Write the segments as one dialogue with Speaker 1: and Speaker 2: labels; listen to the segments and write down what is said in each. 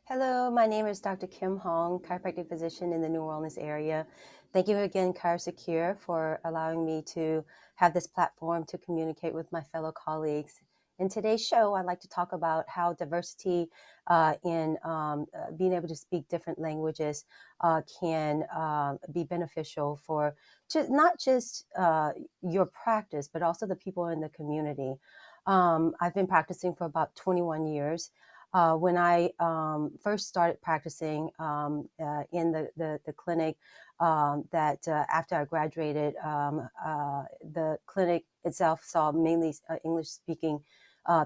Speaker 1: Hello, my name is Dr. Kim Hong, chiropractic physician in the New Orleans area. Thank you again, ChiroSecure, for allowing me to have this platform to communicate with my fellow colleagues. In today's show, I'd like to talk about how diversity in being able to speak different languages can be beneficial for not just your practice, but also the people in the community. I've been practicing for about 21 years. When I first started practicing in the clinic, that after I graduated, the clinic itself saw mainly English speaking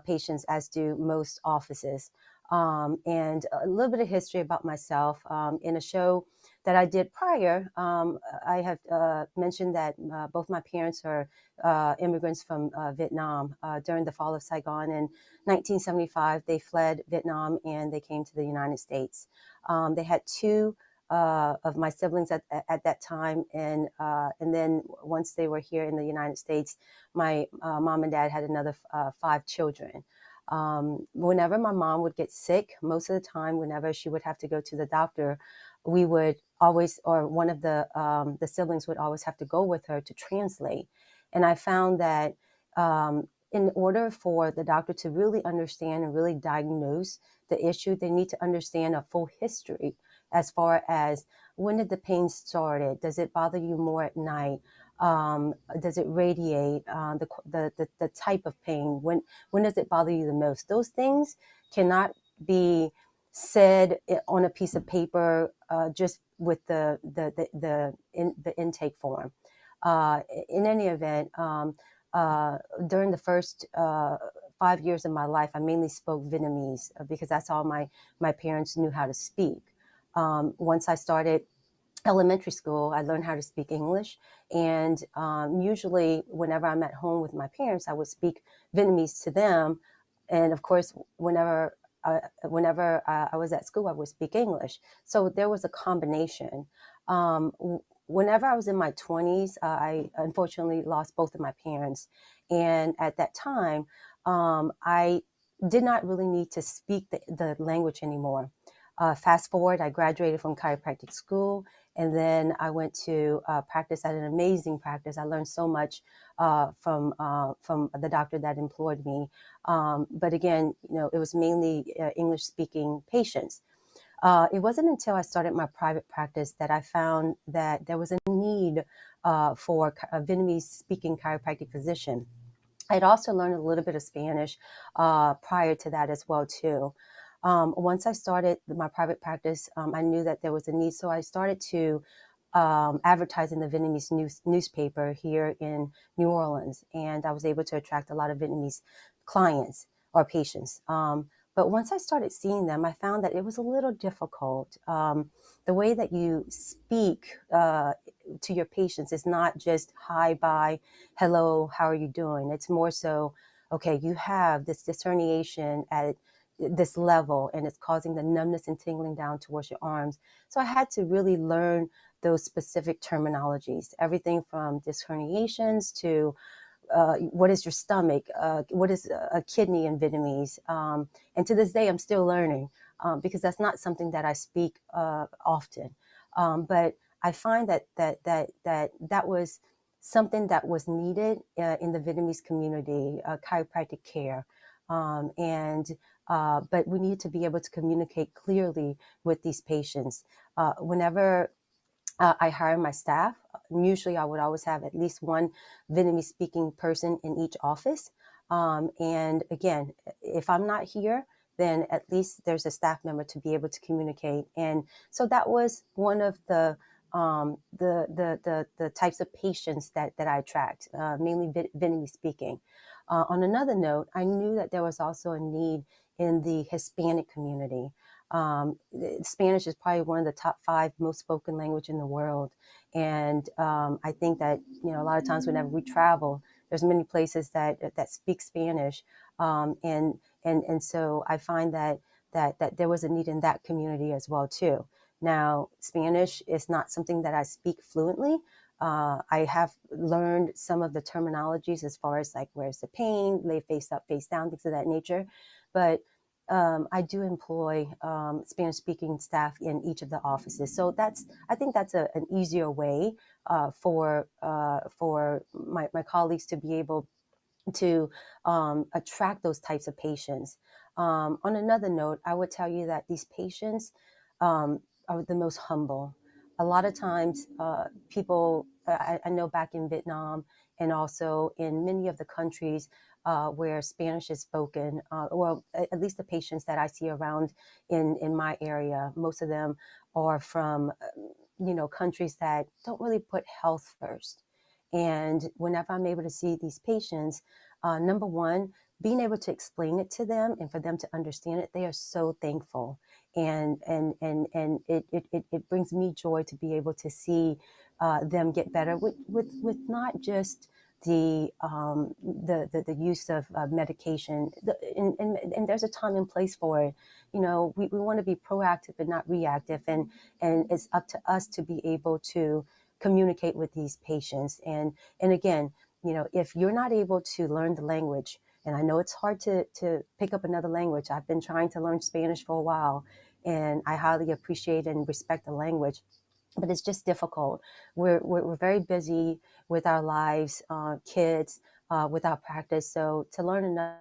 Speaker 1: patients, as do most offices. And a little bit of history about myself. In a show that I did prior, I have mentioned that both my parents are immigrants from Vietnam. During the fall of Saigon in 1975, they fled Vietnam and they came to the United States. They had two of my siblings at that time, and then once they were here in the United States, my mom and dad had another five children. Whenever my mom would get sick, most of the time, whenever she would have to go to the doctor, we would always, or one of the siblings would always have to go with her to translate. And I found that in order for the doctor to really understand and really diagnose the issue, they need to understand a full history as far as when did the pain started? Does it bother you more at night? Does it radiate? The type of pain? When does it bother you the most? Those things cannot be said on a piece of paper just with the intake form. In any event, during the first 5 years of my life, I mainly spoke Vietnamese because that's all my parents knew how to speak. Once I started elementary school, I learned how to speak English. And usually, whenever I'm at home with my parents, I would speak Vietnamese to them. And of course, whenever I was at school, I would speak English. So there was a combination. Um, Whenever I was in my 20s, I unfortunately lost both of my parents. And at that time, I did not really need to speak the language anymore. Fast forward, I graduated from chiropractic school, and then I went to practice at an amazing practice. I learned so much from the doctor that employed me. But again, it was mainly English speaking patients. It wasn't until I started my private practice that I found that there was a need for a Vietnamese speaking chiropractic physician. I'd also learned a little bit of Spanish prior to that as well too. Once I started my private practice, I knew that there was a need, so I started to advertise in the Vietnamese newspaper here in New Orleans, and I was able to attract a lot of Vietnamese clients or patients. But once I started seeing them, I found that it was a little difficult. The way that you speak to your patients is not just hi, bye, hello, how are you doing? It's more so, okay, you have this herniation at this level and it's causing the numbness and tingling down towards your arms. So I had to really learn those specific terminologies, everything from disc herniations to what is your stomach, what is a kidney in Vietnamese. And to this day, I'm still learning because that's not something that I speak often. But I find that was something that was needed in the Vietnamese community, chiropractic care. But we need to be able to communicate clearly with these patients. Whenever I hire my staff. Usually, I would always have at least one Vietnamese speaking person in each office. And again, if I'm not here, then at least there's a staff member to be able to communicate. And so that was one of the types of patients that I attract, mainly Vietnamese speaking. On another note, I knew that there was also a need in the Hispanic community. Spanish is probably one of the top five most spoken language in the world. And I think that, a lot of times whenever we travel, there's many places that speak Spanish. And so I find that there was a need in that community as well, too. Now, Spanish is not something that I speak fluently. I have learned some of the terminologies as far as like, where's the pain, lay face up, face down, things of that nature. But I do employ Spanish speaking staff in each of the offices. So I think that's an easier way for my colleagues to be able to attract those types of patients. On another note, I would tell you that these patients are the most humble. A lot of times, people, I know back in Vietnam and also in many of the countries where Spanish is spoken, well, at least the patients that I see around in my area, most of them are from, countries that don't really put health first. And whenever I'm able to see these patients, number one, being able to explain it to them and for them to understand it, they are so thankful. And it brings me joy to be able to see them get better with not just the use of medication. And there's a time and place for it. We want to be proactive and not reactive. And it's up to us to be able to communicate with these patients. And again, if you're not able to learn the language, and I know it's hard to pick up another language. I've been trying to learn Spanish for a while, and I highly appreciate and respect the language, but it's just difficult. We're very busy with our lives, kids, with our practice. So to learn another,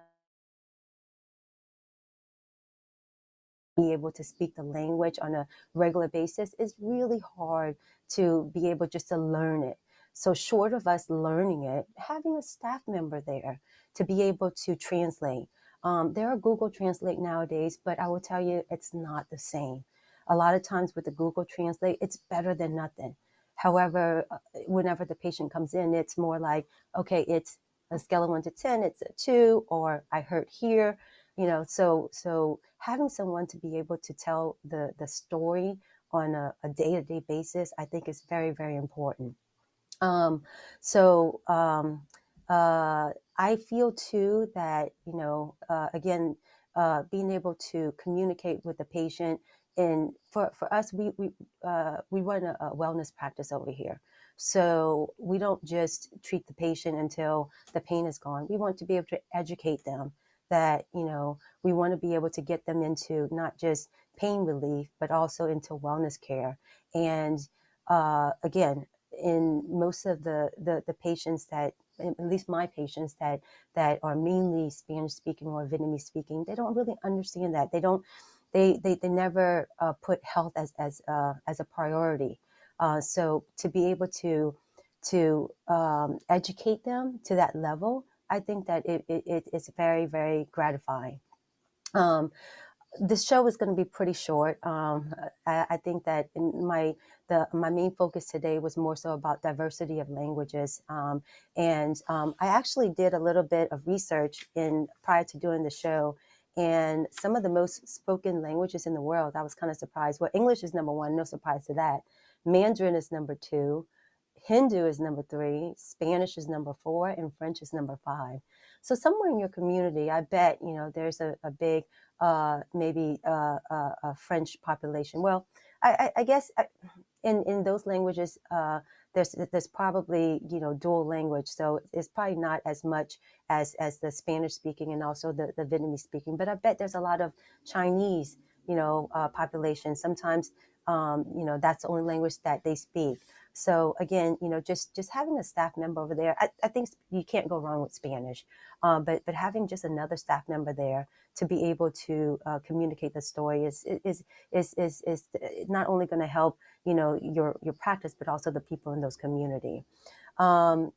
Speaker 1: be able to speak the language on a regular basis is really hard to be able just to learn it. So short of us learning it, having a staff member there to be able to translate. There are Google Translate nowadays, but I will tell you it's not the same. A lot of times with the Google Translate, it's better than nothing. However, whenever the patient comes in, it's more like, okay, it's a scale of 1 to 10, it's a 2, or I hurt here. So having someone to be able to tell the story on a day-to-day basis, I think is very, very important. um, so I feel too that, again, being able to communicate with the patient, and for us, we run a wellness practice over here. So we don't just treat the patient until the pain is gone. We want to be able to educate them that, we want to be able to get them into not just pain relief, but also into wellness care. And again, in most of the patients that, at least my patients that are mainly Spanish speaking or Vietnamese speaking, they don't really understand that. They never put health as a priority. So to be able to educate them to that level, I think that it's very, very gratifying. Um, this show is going to be pretty short. I think that my main focus today was more so about diversity of languages, and I actually did a little bit of research in prior to doing the show, and some of the most spoken languages in the world. I was kind of surprised. Well, English is number one, no surprise to that. Mandarin is number two. Hindu is number three, Spanish is number four, and French is number five. So somewhere in your community, I bet there's a big maybe a French population. Well, I guess in those languages, there's probably dual language, so it's probably not as much as the Spanish speaking and also the Vietnamese speaking. But I bet there's a lot of Chinese population. Sometimes that's the only language that they speak. So again, just having a staff member over there, I think you can't go wrong with Spanish, but having just another staff member there to be able to communicate the story is not only going to help your practice, but also the people in those community. And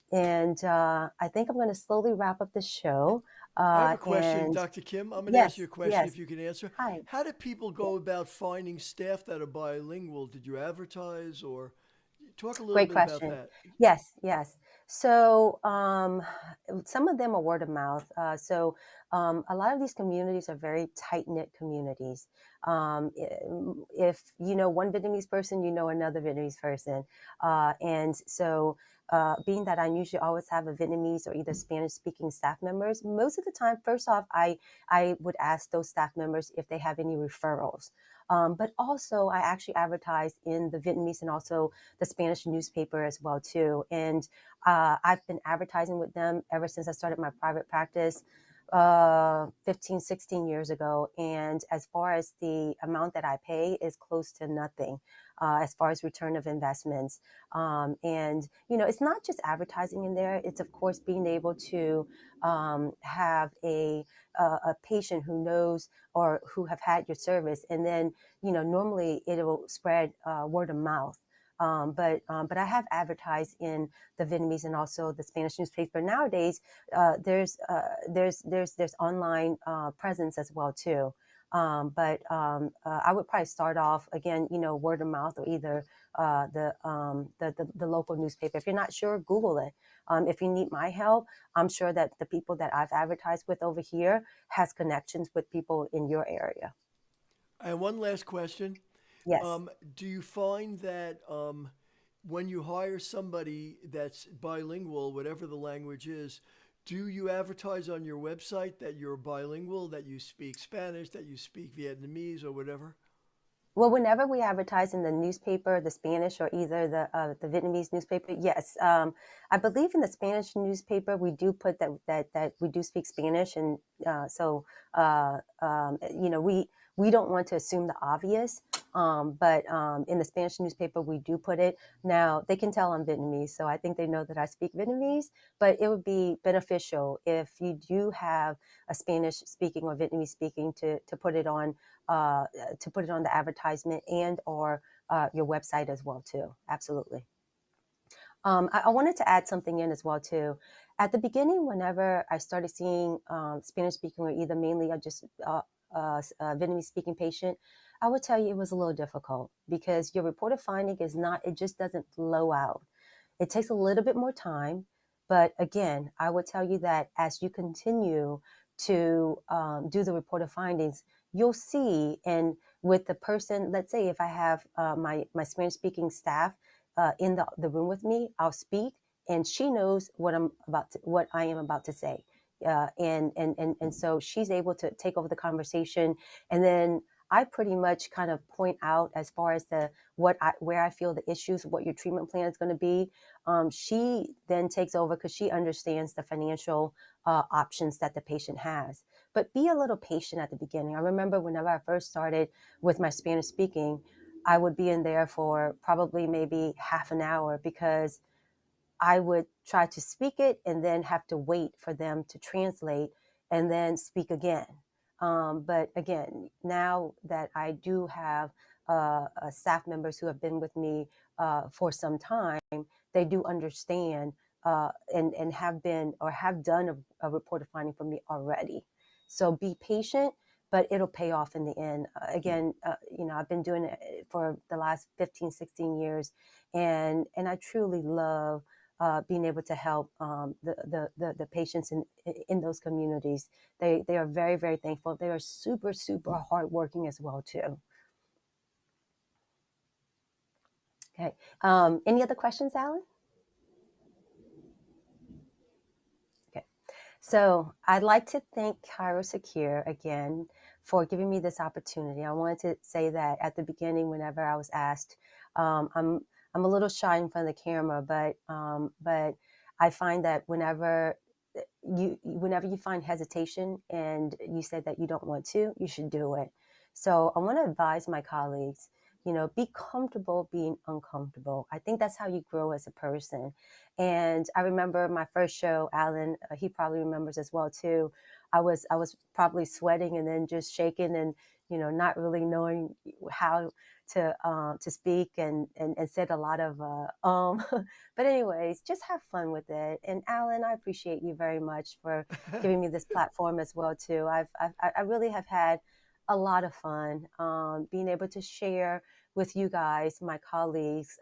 Speaker 1: I think I'm going to slowly wrap up the show.
Speaker 2: I have a question,
Speaker 1: And
Speaker 2: Dr. Kim. I'm going to ask you
Speaker 1: yes,
Speaker 2: a question
Speaker 1: yes,
Speaker 2: if you can answer.
Speaker 1: hi.
Speaker 2: How do people go about finding staff that are bilingual? Did you advertise or talk a little
Speaker 1: Great
Speaker 2: bit about
Speaker 1: question.
Speaker 2: that?
Speaker 1: Yes, yes. So some of them are word of mouth. So a lot of these communities are very tight knit communities. If you know one Vietnamese person, you know another Vietnamese person. And so being that I usually always have a Vietnamese or either Spanish speaking staff members, most of the time, first off, I would ask those staff members if they have any referrals. But also, I actually advertise in the Vietnamese and also the Spanish newspaper as well too. And I've been advertising with them ever since I started my private practice. 15, 16 years ago. And as far as the amount that I pay is close to nothing as far as return of investments. And, it's not just advertising in there. It's, of course, being able to have a patient who knows or who have had your service. And then, normally it will spread word of mouth. But I have advertised in the Vietnamese and also the Spanish newspaper. Nowadays, there's online presence as well too. But I would probably start off again, word of mouth or either the local newspaper. If you're not sure, Google it. If you need my help, I'm sure that the people that I've advertised with over here has connections with people in your area.
Speaker 2: And one last question.
Speaker 1: Yes.
Speaker 2: Do you find that when you hire somebody that's bilingual, whatever the language is, do you advertise on your website that you're bilingual, that you speak Spanish, that you speak Vietnamese, or whatever?
Speaker 1: Well, whenever we advertise in the newspaper, the Spanish or either the Vietnamese newspaper, yes, I believe in the Spanish newspaper we do put that we do speak Spanish, and so we don't want to assume the obvious, but in the Spanish newspaper we do put it. Now they can tell I'm Vietnamese, so I think they know that I speak Vietnamese. But it would be beneficial if you do have a Spanish speaking or Vietnamese speaking to put it on uh, to put it on the advertisement and or your website as well too. Absolutely. I wanted to add something in as well too. At the beginning, whenever I started seeing Spanish speaking or either mainly or just Vietnamese speaking patient, I would tell you it was a little difficult because your reported finding is not, it just doesn't flow out. It takes a little bit more time. But again, I would tell you that as you continue to do the reported findings, you'll see. And with the person, let's say if I have my Spanish speaking staff in the room with me, I'll speak and she knows what I am about to say. And so she's able to take over the conversation. And then I pretty much kind of point out as far as where I feel the issues, what your treatment plan is going to be. She then takes over because she understands the financial options that the patient has. But be a little patient at the beginning. I remember whenever I first started with my Spanish speaking, I would be in there for probably maybe half an hour because I would try to speak it and then have to wait for them to translate and then speak again. But again, now that I do have staff members who have been with me for some time, they do understand and have been or have done a report of finding for me already. So be patient, but it'll pay off in the end. Again, I've been doing it for the last 15, 16 years, and I truly love being able to help the patients in those communities. They are very, very thankful. They are super, super hardworking as well too. Okay. Any other questions, Alan? Okay. So I'd like to thank Cairo Secure again for giving me this opportunity. I wanted to say that at the beginning, whenever I was asked, I'm a little shy in front of the camera, but I find that whenever you find hesitation and you said that you don't want to, you should do it. So I want to advise my colleagues, be comfortable being uncomfortable. I think that's how you grow as a person. And I remember my first show, Alan, he probably remembers as well too. I was probably sweating and then just shaking and not really knowing how to speak and said a lot of but anyways, just have fun with it. And Alan, I appreciate you very much for giving me this platform as well too. I really have had a lot of fun being able to share with you guys, my colleagues,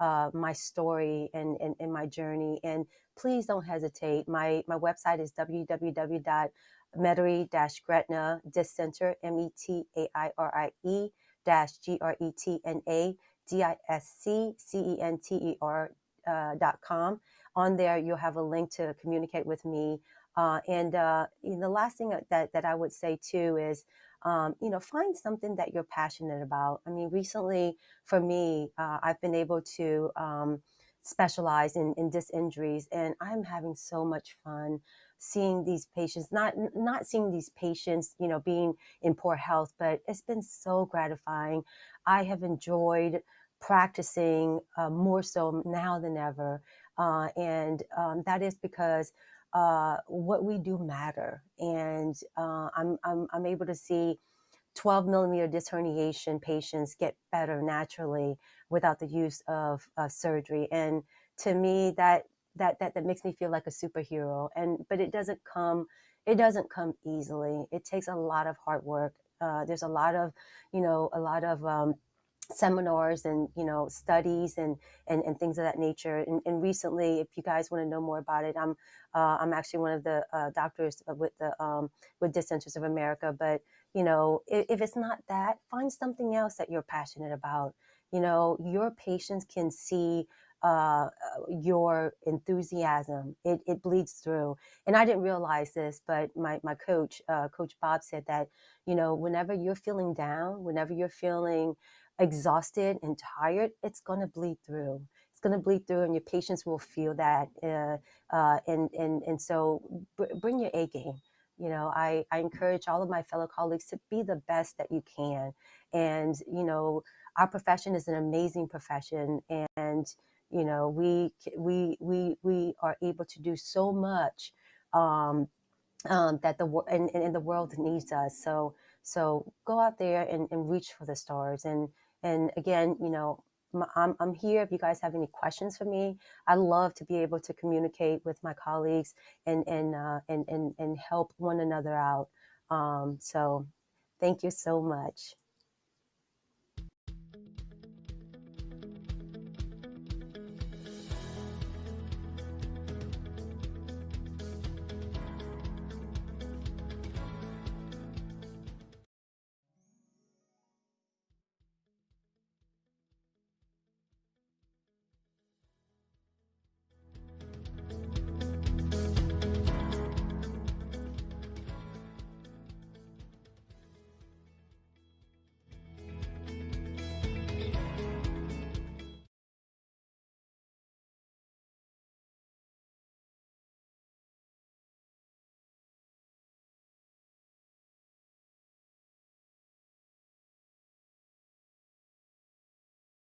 Speaker 1: my story and my journey. And please don't hesitate. My website is www.metairie-gretna discenter, METAIRIE-GRETNA-DISCCENTER.com. On there, you'll have a link to communicate with me. And the last thing that I would say too is, find something that you're passionate about. I mean, recently for me, I've been able to specialize in disc injuries, and I'm having so much fun seeing these patients, not seeing these patients, being in poor health, but it's been so gratifying. I have enjoyed practicing more so now than ever, and that is because what we do matter, and I'm able to see 12 millimeter disc herniation patients get better naturally without the use of surgery. And to me, that makes me feel like a superhero. And but it doesn't come easily. It takes a lot of hard work. There's a lot of seminars and studies and things of that nature. And recently, if you guys want to know more about it, I'm actually one of the doctors with Disc Centers of America. But if it's not that, find something else that you're passionate about. Your patients can see your enthusiasm. It bleeds through. And I didn't realize this, but my coach, Coach Bob, said that whenever you're feeling down, whenever you're feeling exhausted and tired, it's going to bleed through. It's going to bleed through, and your patients will feel that. And so bring your A game. I encourage all of my fellow colleagues to be the best that you can. And, our profession is an amazing profession. And, we are able to do so much um, that and the world needs us. So go out there and reach for the stars. And again, I'm here if you guys have any questions for me. I love to be able to communicate with my colleagues and help one another out. So thank you so much.